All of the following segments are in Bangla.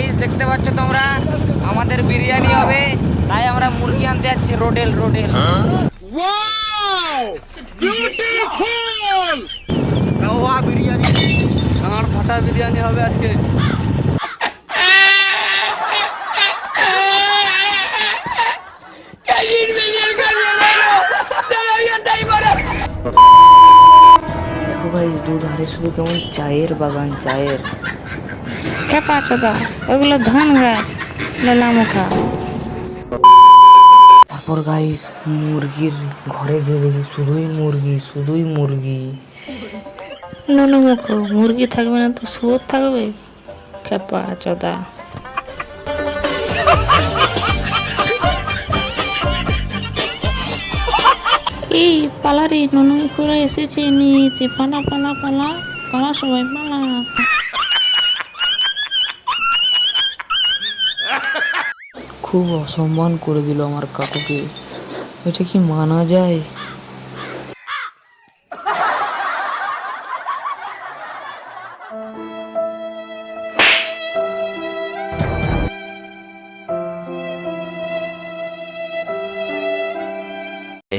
গাইস দেখতে পাচ্ছ তোমরা আমাদের বিরিয়ানি হবে, তাই আমরা মুরগি আনতে যাচ্ছি। রোডেল রোডেল ওয়াও বিউটিফুল। রওয়া বিরিয়ানি, আমার ফাটা বিরিয়ানি হবে আজকে। দেখো ভাই দুধারে শুধু কেমন চায়ের বাগান, চায়ের। খেপা চোদা, ওগুলো ধান গাছ, লামুখা। তারপর গাইস মুরগির ঘরে গিয়ে দেখি শুধুই মুরগি, শুধুই মুরগি। নুনুমুখ, মুরগি থাকবে না তো শুয়োর থাকবে? খেপা চোদা। এই পালারে নুনুমুখরা এসেছে নিতে, পালা পালা পালা পালা, সবাই পালা। খুব অসম্মান করে দিল আমার কাকুকে, এটা কি মানা যায়?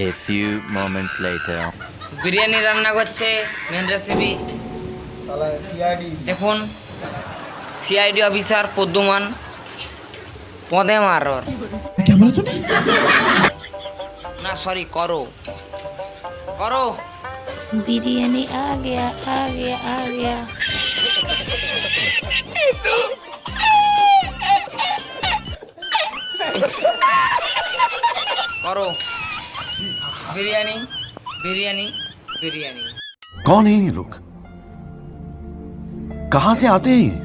A few moments later. Biryani রান্না করছে, মেন রেসিপি দেখুন। সিআইডি অফিসার পদ্মমান পদে মার না, সরি, করো করো। বিরিয়ানি আ গয়া আ গয়া আ গয়া। करो बिरयानी बिरयानी बिरयानी। कौन है ये लोग, कहां से आते हैं ये?